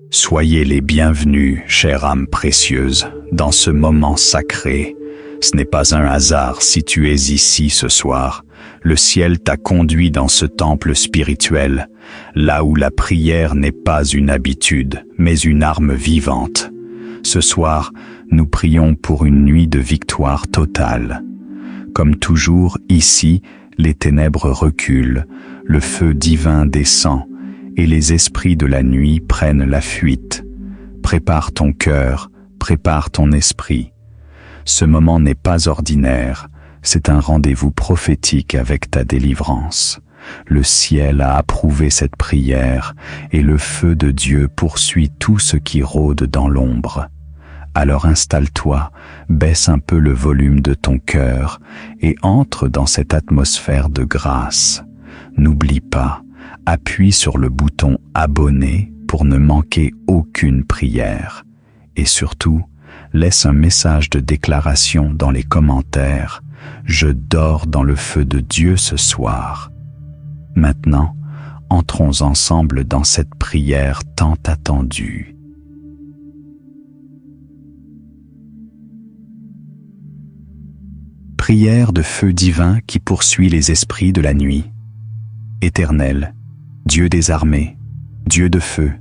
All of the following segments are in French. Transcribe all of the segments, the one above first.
Soyez les bienvenus, chère âme précieuse, dans ce moment sacré. Ce n'est pas un hasard si tu es ici ce soir. Le ciel t'a conduit dans ce temple spirituel, là où la prière n'est pas une habitude, mais une arme vivante. Ce soir, nous prions pour une nuit de victoire totale. Comme toujours, ici, les ténèbres reculent, le feu divin descend, et les esprits de la nuit prennent la fuite. Prépare ton cœur, prépare ton esprit. Ce moment n'est pas ordinaire, c'est un rendez-vous prophétique avec ta délivrance. Le ciel a approuvé cette prière, et le feu de Dieu poursuit tout ce qui rôde dans l'ombre. Alors installe-toi, baisse un peu le volume de ton cœur, et entre dans cette atmosphère de grâce. N'oublie pas, appuie sur le bouton abonner pour ne manquer aucune prière. Et surtout, laisse un message de déclaration dans les commentaires. Je dors dans le feu de Dieu ce soir. Maintenant, entrons ensemble dans cette prière tant attendue. Prière de feu divin qui poursuit les esprits de la nuit. Éternel, Dieu des armées, Dieu de feu,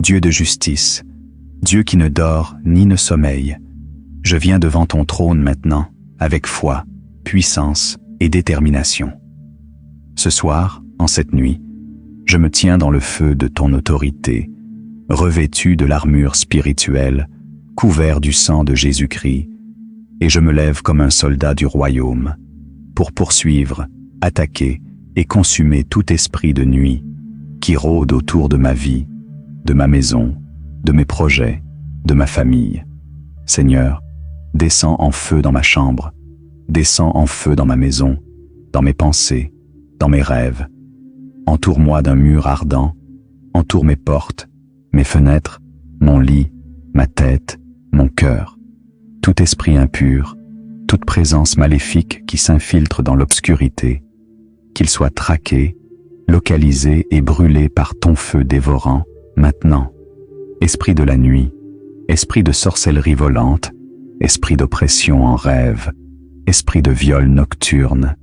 Dieu de justice, Dieu qui ne dort ni ne sommeille, je viens devant ton trône maintenant, avec foi, puissance et détermination. Ce soir, en cette nuit, je me tiens dans le feu de ton autorité, revêtu de l'armure spirituelle, couvert du sang de Jésus-Christ, et je me lève comme un soldat du royaume, pour poursuivre, attaquer et consumer tout esprit de nuit qui rôde autour de ma vie, de ma maison, de mes projets, de ma famille. Seigneur, descends en feu dans ma chambre, descends en feu dans ma maison, dans mes pensées, dans mes rêves. Entoure-moi d'un mur ardent, entoure mes portes, mes fenêtres, mon lit, ma tête, mon cœur. Tout esprit impur, toute présence maléfique qui s'infiltre dans l'obscurité, qu'il soit traqué, localisé et brûlé par ton feu dévorant, maintenant. Esprit de la nuit, esprit de sorcellerie volante, esprit d'oppression en rêve, esprit de viol nocturne,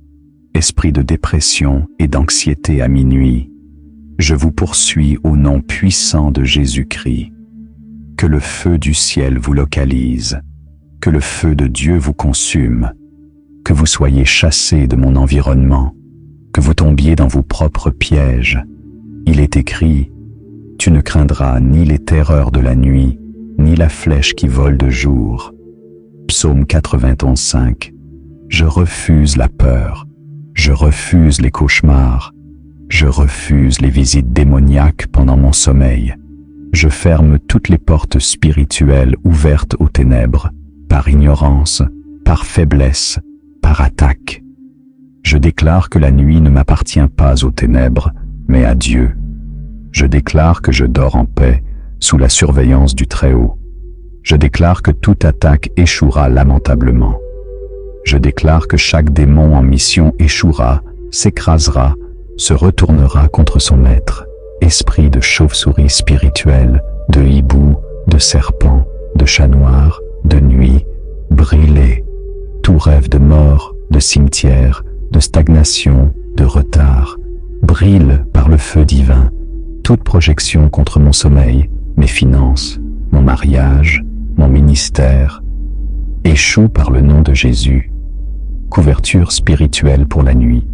esprit de dépression et d'anxiété à minuit, je vous poursuis au nom puissant de Jésus-Christ. Que le feu du ciel vous localise, que le feu de Dieu vous consume, que vous soyez chassés de mon environnement, que vous tombiez dans vos propres pièges. Il est écrit, « Tu ne craindras ni les terreurs de la nuit, ni la flèche qui vole de jour. » Psaume 91:5. Je refuse la peur, je refuse les cauchemars, je refuse les visites démoniaques pendant mon sommeil. Je ferme toutes les portes spirituelles ouvertes aux ténèbres, par ignorance, par faiblesse, par attaque. Je déclare que la nuit ne m'appartient pas aux ténèbres, mais à Dieu. Je déclare que je dors en paix, sous la surveillance du Très-Haut. Je déclare que toute attaque échouera lamentablement. Je déclare que chaque démon en mission échouera, s'écrasera, se retournera contre son maître. Esprit de chauve-souris spirituelle, de hibou, de serpent, de chat noir, de nuit, brûlez. Tout rêve de mort, de cimetière, de stagnation, de retard, brille par le feu divin. Toute projection contre mon sommeil, mes finances, mon mariage, mon ministère, échoue par le nom de Jésus. Couverture spirituelle pour la nuit.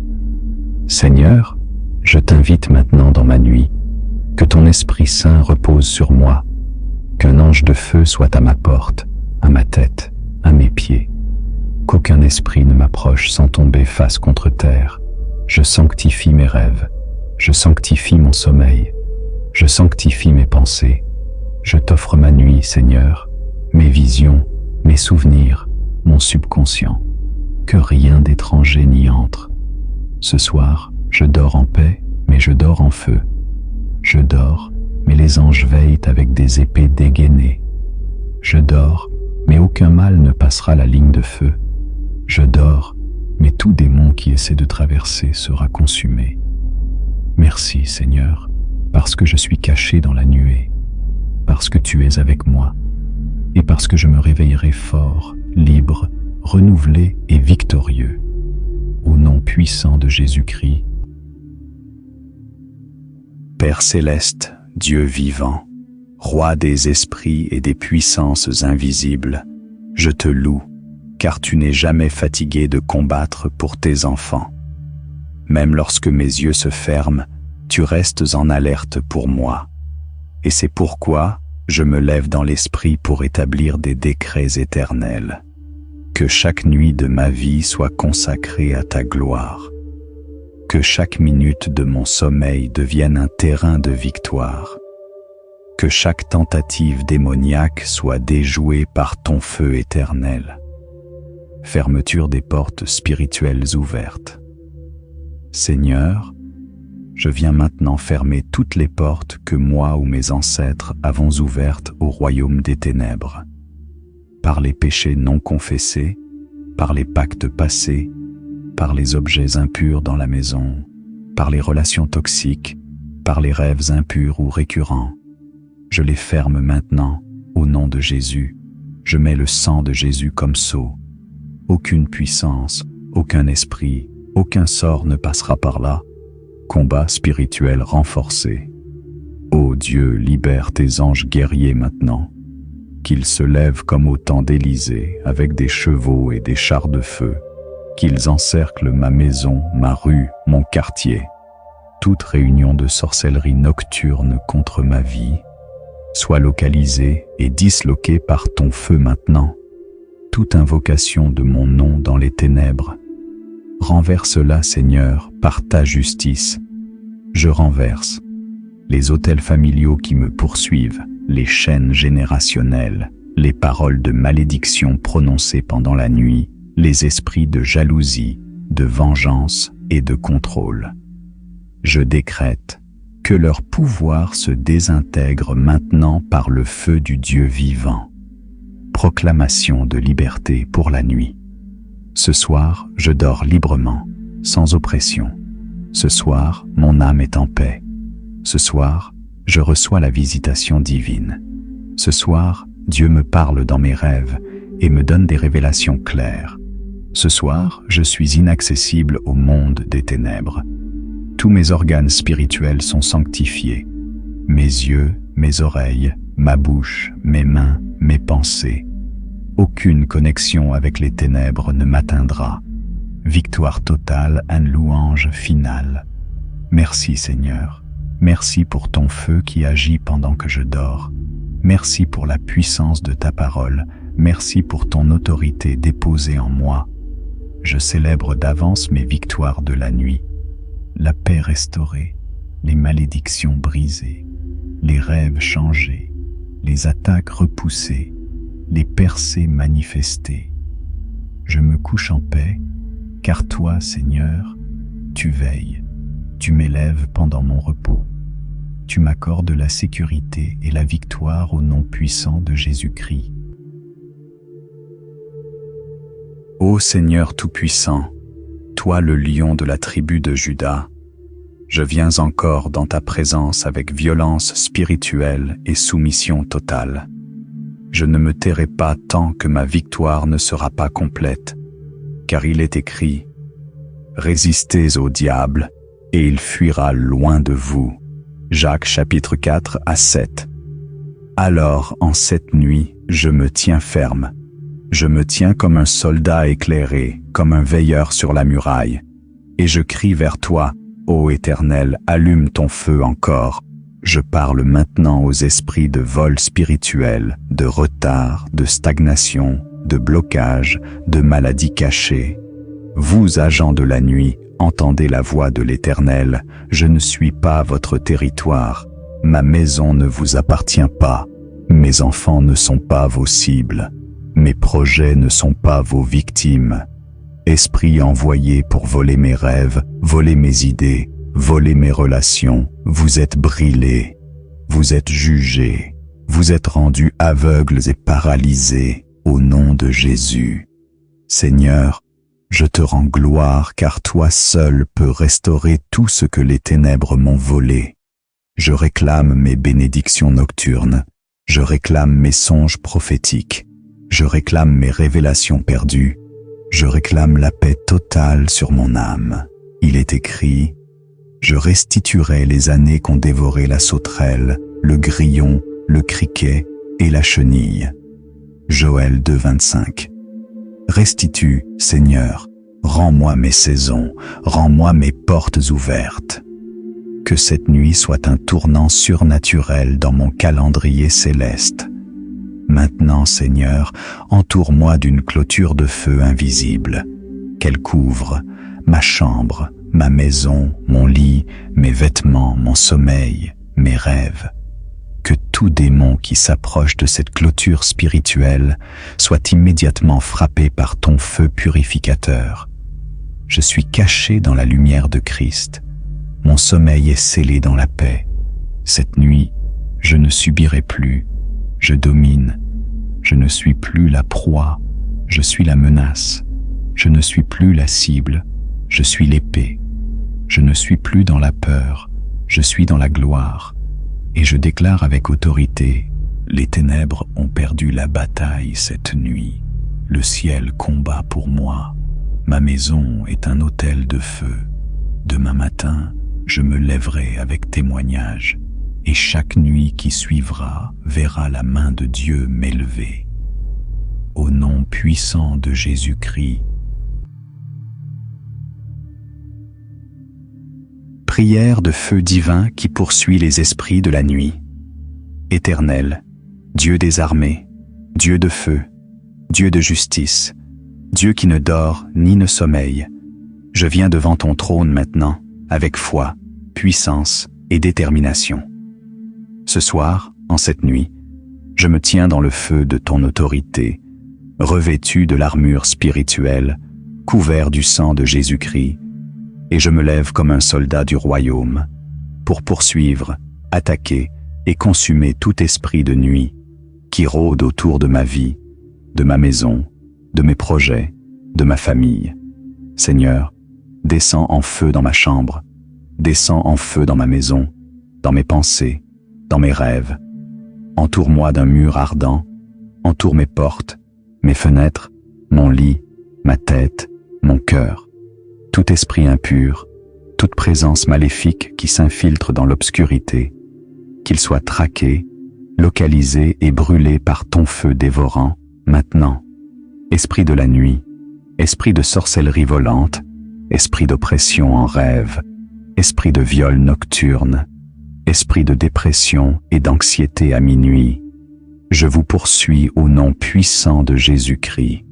Seigneur, je t'invite maintenant dans ma nuit. Que ton Esprit Saint repose sur moi. Qu'un ange de feu soit à ma porte, à ma tête, à mes pieds. Qu'aucun esprit ne m'approche sans tomber face contre terre. Je sanctifie mes rêves. Je sanctifie mon sommeil. Je sanctifie mes pensées. Je t'offre ma nuit, Seigneur, mes visions, mes souvenirs, mon subconscient. Que rien d'étranger n'y entre. Ce soir, je dors en paix, mais je dors en feu. Je dors, mais les anges veillent avec des épées dégainées. Je dors, mais aucun mal ne passera la ligne de feu. Je dors, mais tout démon qui essaie de traverser sera consumé. Merci, Seigneur, parce que je suis caché dans la nuée, parce que tu es avec moi, et parce que je me réveillerai fort, libre, renouvelé et victorieux. Au nom puissant de Jésus-Christ. Père céleste, Dieu vivant, Roi des esprits et des puissances invisibles, je te loue, car tu n'es jamais fatigué de combattre pour tes enfants. Même lorsque mes yeux se ferment, tu restes en alerte pour moi. Et c'est pourquoi je me lève dans l'esprit pour établir des décrets éternels. Que chaque nuit de ma vie soit consacrée à ta gloire. Que chaque minute de mon sommeil devienne un terrain de victoire. Que chaque tentative démoniaque soit déjouée par ton feu éternel. Fermeture des portes spirituelles ouvertes. Seigneur, je viens maintenant fermer toutes les portes que moi ou mes ancêtres avons ouvertes au royaume des ténèbres. Par les péchés non confessés, par les pactes passés, par les objets impurs dans la maison, par les relations toxiques, par les rêves impurs ou récurrents. Je les ferme maintenant, au nom de Jésus. Je mets le sang de Jésus comme sceau. Aucune puissance, aucun esprit, aucun sort ne passera par là. Combat spirituel renforcé. Ô Dieu, libère tes anges guerriers maintenant. Qu'ils se lèvent comme au temps d'Élysée, avec des chevaux et des chars de feu. Qu'ils encerclent ma maison, ma rue, mon quartier. Toute réunion de sorcellerie nocturne contre ma vie soit localisée et disloquée par ton feu maintenant. Toute invocation de mon nom dans les ténèbres, renverse-la, Seigneur, par ta justice. Je renverse les autels familiaux qui me poursuivent, les chaînes générationnelles, les paroles de malédiction prononcées pendant la nuit, les esprits de jalousie, de vengeance et de contrôle. Je décrète que leur pouvoir se désintègre maintenant par le feu du Dieu vivant. Proclamation de liberté pour la nuit. Ce soir, je dors librement, sans oppression. Ce soir, mon âme est en paix. Ce soir, je reçois la visitation divine. Ce soir, Dieu me parle dans mes rêves et me donne des révélations claires. Ce soir, je suis inaccessible au monde des ténèbres. Tous mes organes spirituels sont sanctifiés. Mes yeux, mes oreilles, ma bouche, mes mains, mes pensées. Aucune connexion avec les ténèbres ne m'atteindra. Victoire totale, un louange final. Merci Seigneur. Merci pour ton feu qui agit pendant que je dors. Merci pour la puissance de ta parole. Merci pour ton autorité déposée en moi. Je célèbre d'avance mes victoires de la nuit. La paix restaurée, les malédictions brisées, les rêves changés, les attaques repoussées, les percées manifestées. Je me couche en paix, car toi, Seigneur, tu veilles, tu m'élèves pendant mon repos. Tu m'accordes la sécurité et la victoire au nom puissant de Jésus-Christ. Ô Seigneur Tout-Puissant, toi le lion de la tribu de Juda, je viens encore dans ta présence avec violence spirituelle et soumission totale. Je ne me tairai pas tant que ma victoire ne sera pas complète, car il est écrit « Résistez au diable, et il fuira loin de vous » Jacques chapitre 4 à 7. Alors, en cette nuit, je me tiens ferme. Je me tiens comme un soldat éclairé, comme un veilleur sur la muraille. Et je crie vers toi, ô Éternel, allume ton feu encore. Je parle maintenant aux esprits de vol spirituel, de retard, de stagnation, de blocage, de maladie cachée. Vous, agents de la nuit, entendez la voix de l'Éternel, je ne suis pas votre territoire. Ma maison ne vous appartient pas. Mes enfants ne sont pas vos cibles. Mes projets ne sont pas vos victimes. Esprit envoyé pour voler mes rêves, voler mes idées, voler mes relations, vous êtes brûlés, vous êtes jugés, vous êtes rendus aveugles et paralysés au nom de Jésus. Seigneur, je te rends gloire car toi seul peux restaurer tout ce que les ténèbres m'ont volé. Je réclame mes bénédictions nocturnes. Je réclame mes songes prophétiques. Je réclame mes révélations perdues. Je réclame la paix totale sur mon âme. Il est écrit: je restituerai les années qu'ont dévoré la sauterelle, le grillon, le criquet et la chenille. Joël 2,25. Restitue, Seigneur, rends-moi mes saisons, rends-moi mes portes ouvertes. Que cette nuit soit un tournant surnaturel dans mon calendrier céleste. Maintenant, Seigneur, entoure-moi d'une clôture de feu invisible, qu'elle couvre ma chambre, ma maison, mon lit, mes vêtements, mon sommeil, mes rêves. Que tout démon qui s'approche de cette clôture spirituelle soit immédiatement frappé par ton feu purificateur. Je suis caché dans la lumière de Christ. Mon sommeil est scellé dans la paix. Cette nuit, je ne subirai plus. Je domine. Je ne suis plus la proie. Je suis la menace. Je ne suis plus la cible. Je suis l'épée. Je ne suis plus dans la peur. Je suis dans la gloire. Et je déclare avec autorité: les ténèbres ont perdu la bataille cette nuit. Le ciel combat pour moi. Ma maison est un autel de feu. Demain matin, je me lèverai avec témoignage, et chaque nuit qui suivra verra la main de Dieu m'élever. Au nom puissant de Jésus-Christ. Prière de feu divin qui poursuit les esprits de la nuit. Éternel, Dieu des armées, Dieu de feu, Dieu de justice, Dieu qui ne dort ni ne sommeille, je viens devant ton trône maintenant, avec foi, puissance et détermination. Ce soir, en cette nuit, je me tiens dans le feu de ton autorité, revêtu de l'armure spirituelle, couvert du sang de Jésus-Christ, et je me lève comme un soldat du royaume, pour poursuivre, attaquer et consumer tout esprit de nuit qui rôde autour de ma vie, de ma maison, de mes projets, de ma famille. Seigneur, descends en feu dans ma chambre, descends en feu dans ma maison, dans mes pensées, dans mes rêves. Entoure-moi d'un mur ardent, entoure mes portes, mes fenêtres, mon lit, ma tête, mon cœur. Tout esprit impur, toute présence maléfique qui s'infiltre dans l'obscurité, qu'il soit traqué, localisé et brûlé par ton feu dévorant, maintenant. Esprit de la nuit, esprit de sorcellerie volante, esprit d'oppression en rêve, esprit de viol nocturne, esprit de dépression et d'anxiété à minuit, je vous poursuis au nom puissant de Jésus-Christ.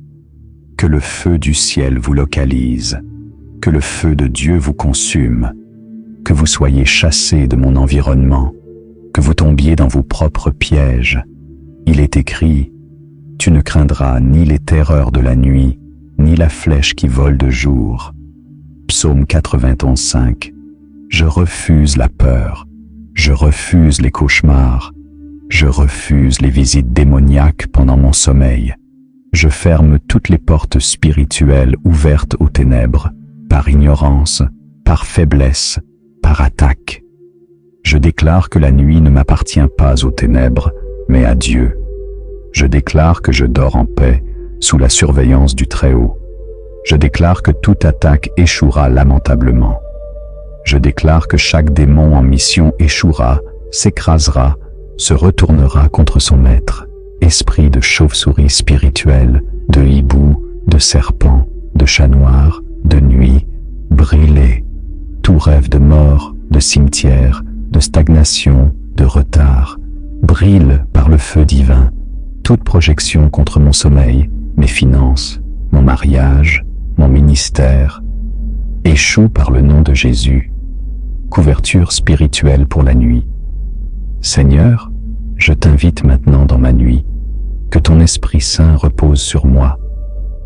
Que le feu du ciel vous localise, que le feu de Dieu vous consume, que vous soyez chassés de mon environnement, que vous tombiez dans vos propres pièges. Il est écrit: tu ne craindras ni les terreurs de la nuit, ni la flèche qui vole de jour. Psaume 91:5. Je refuse la peur, je refuse les cauchemars, je refuse les visites démoniaques pendant mon sommeil. Je ferme toutes les portes spirituelles ouvertes aux ténèbres, par ignorance, par faiblesse, par attaque. Je déclare que la nuit ne m'appartient pas aux ténèbres, mais à Dieu. Je déclare que je dors en paix, sous la surveillance du Très-Haut. Je déclare que toute attaque échouera lamentablement. Je déclare que chaque démon en mission échouera, s'écrasera, se retournera contre son maître. Esprit de chauve-souris spirituel, de hibou, de serpent, de chat noir, de nuit, brûlez. Tout rêve de mort, de cimetière, de stagnation, de retard, brille par le feu divin. Toute projection contre mon sommeil, mes finances, mon mariage, mon ministère, échoue par le nom de Jésus. Couverture spirituelle pour la nuit. Seigneur, je t'invite maintenant dans ma nuit, que ton Esprit Saint repose sur moi,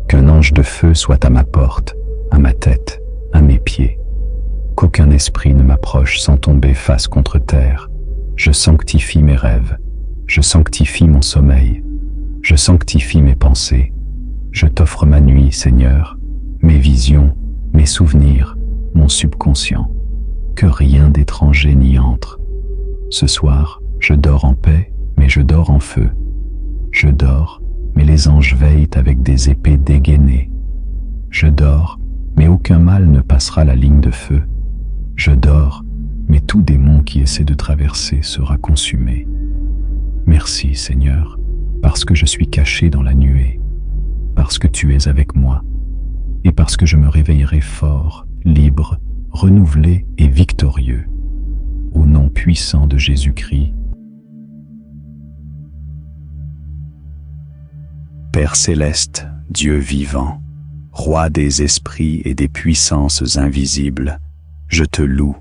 qu'un ange de feu soit à ma porte, à ma tête, à mes pieds, qu'aucun esprit ne m'approche sans tomber face contre terre. Je sanctifie mes rêves, je sanctifie mon sommeil, je sanctifie mes pensées. Je t'offre ma nuit, Seigneur, mes visions, mes souvenirs, mon subconscient. Que rien d'étranger n'y entre. Ce soir, je dors en paix, mais je dors en feu. Je dors, mais les anges veillent avec des épées dégainées. Je dors, mais aucun mal ne passera la ligne de feu. Je dors, mais tout démon qui essaie de traverser sera consumé. Merci, Seigneur, parce que je suis caché dans la nuée, parce que tu es avec moi, et parce que je me réveillerai fort, libre, renouvelé et victorieux. Au nom puissant de Jésus-Christ. Père céleste, Dieu vivant, Roi des esprits et des puissances invisibles, je te loue,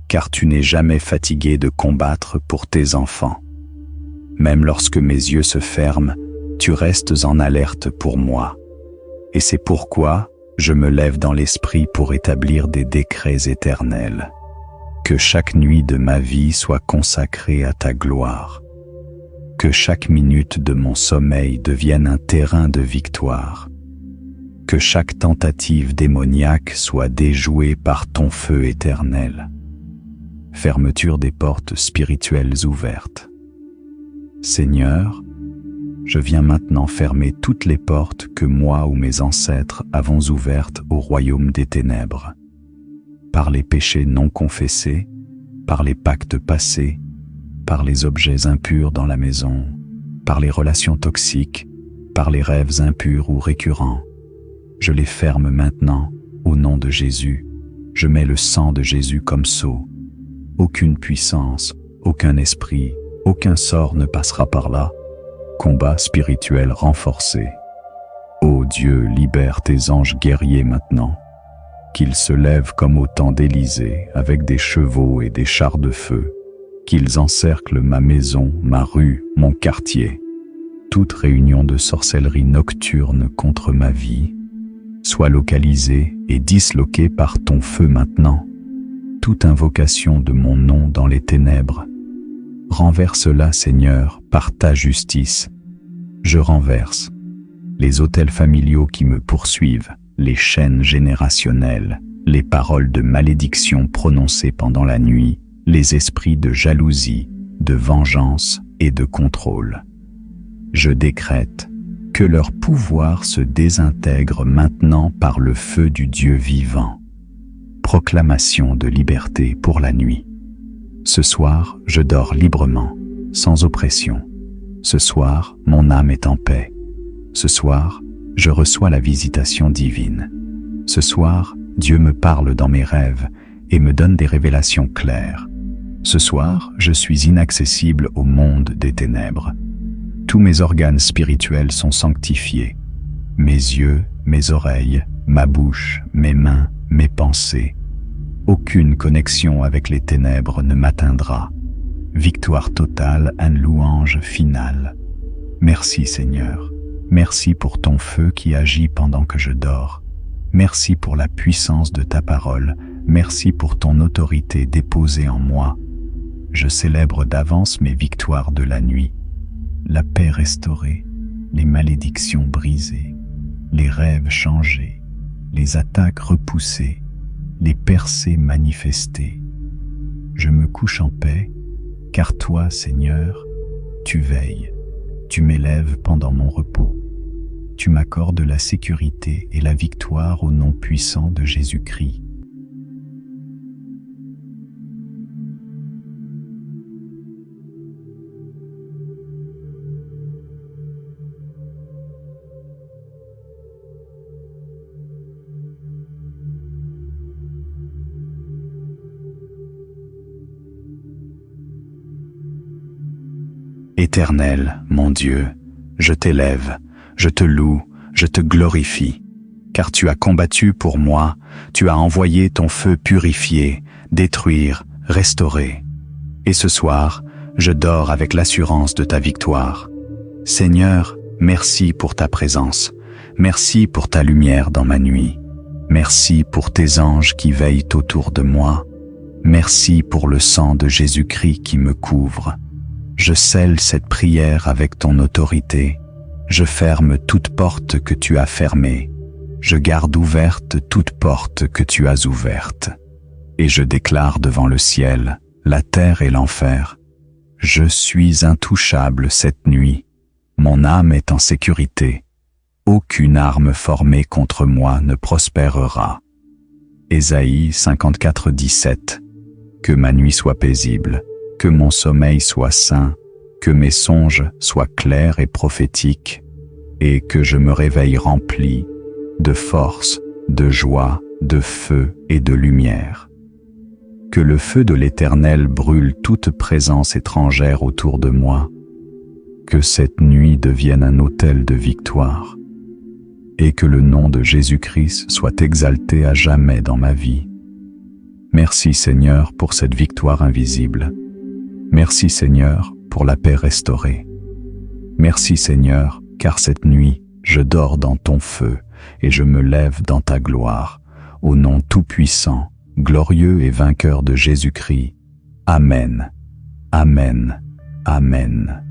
car tu n'es jamais fatigué de combattre pour tes enfants. Même lorsque mes yeux se ferment, tu restes en alerte pour moi. Et c'est pourquoi je me lève dans l'esprit pour établir des décrets éternels. Que chaque nuit de ma vie soit consacrée à ta gloire. Que chaque minute de mon sommeil devienne un terrain de victoire. Que chaque tentative démoniaque soit déjouée par ton feu éternel. Fermeture des portes spirituelles ouvertes. Seigneur, je viens maintenant fermer toutes les portes que moi ou mes ancêtres avons ouvertes au royaume des ténèbres. Par les péchés non confessés, par les pactes passés, par les objets impurs dans la maison, par les relations toxiques, par les rêves impurs ou récurrents. Je les ferme maintenant, au nom de Jésus. Je mets le sang de Jésus comme sceau. Aucune puissance, aucun esprit, aucun sort ne passera par là. Combat spirituel renforcé. Ô Dieu, libère tes anges guerriers maintenant. Qu'ils se lèvent comme au temps d'Élysée, avec des chevaux et des chars de feu. Qu'ils encerclent ma maison, ma rue, mon quartier. Toute réunion de sorcellerie nocturne contre ma vie soit localisée et disloquée par ton feu maintenant. Toute invocation de mon nom dans les ténèbres, renverse-la, Seigneur, par ta justice. Je renverse les autels familiaux qui me poursuivent, les chaînes générationnelles, les paroles de malédiction prononcées pendant la nuit, les esprits de jalousie, de vengeance et de contrôle. Je décrète que leur pouvoir se désintègre maintenant par le feu du Dieu vivant. Proclamation de liberté pour la nuit. Ce soir, je dors librement, sans oppression. Ce soir, mon âme est en paix. Ce soir, je reçois la visitation divine. Ce soir, Dieu me parle dans mes rêves et me donne des révélations claires. Ce soir, je suis inaccessible au monde des ténèbres. Tous mes organes spirituels sont sanctifiés. Mes yeux, mes oreilles, ma bouche, mes mains, mes pensées. Aucune connexion avec les ténèbres ne m'atteindra. Victoire totale, un louange final. Merci Seigneur. Merci pour ton feu qui agit pendant que je dors. Merci pour la puissance de ta parole. Merci pour ton autorité déposée en moi. Je célèbre d'avance mes victoires de la nuit. La paix restaurée, les malédictions brisées, les rêves changés, les attaques repoussées, les percées manifestées. Je me couche en paix, car toi, Seigneur, tu veilles, tu m'élèves pendant mon repos. Tu m'accordes la sécurité et la victoire au nom puissant de Jésus-Christ. Éternel, mon Dieu, je t'élève, je te loue, je te glorifie, car tu as combattu pour moi, tu as envoyé ton feu purifier, détruire, restaurer. Et ce soir, je dors avec l'assurance de ta victoire. Seigneur, merci pour ta présence, merci pour ta lumière dans ma nuit, merci pour tes anges qui veillent autour de moi, merci pour le sang de Jésus-Christ qui me couvre. Je scelle cette prière avec ton autorité. Je ferme toute porte que tu as fermée. Je garde ouverte toute porte que tu as ouverte. Et je déclare devant le ciel, la terre et l'enfer. Je suis intouchable cette nuit. Mon âme est en sécurité. Aucune arme formée contre moi ne prospérera. Ésaïe 54, 17. Que ma nuit soit paisible, que mon sommeil soit sain, que mes songes soient clairs et prophétiques, et que je me réveille rempli de force, de joie, de feu et de lumière. Que le feu de l'Éternel brûle toute présence étrangère autour de moi. Que cette nuit devienne un autel de victoire. Et que le nom de Jésus-Christ soit exalté à jamais dans ma vie. Merci Seigneur pour cette victoire invisible. Merci Seigneur pour la paix restaurée. Merci Seigneur, car cette nuit, je dors dans ton feu et je me lève dans ta gloire, au nom tout-puissant, glorieux et vainqueur de Jésus-Christ. Amen. Amen. Amen.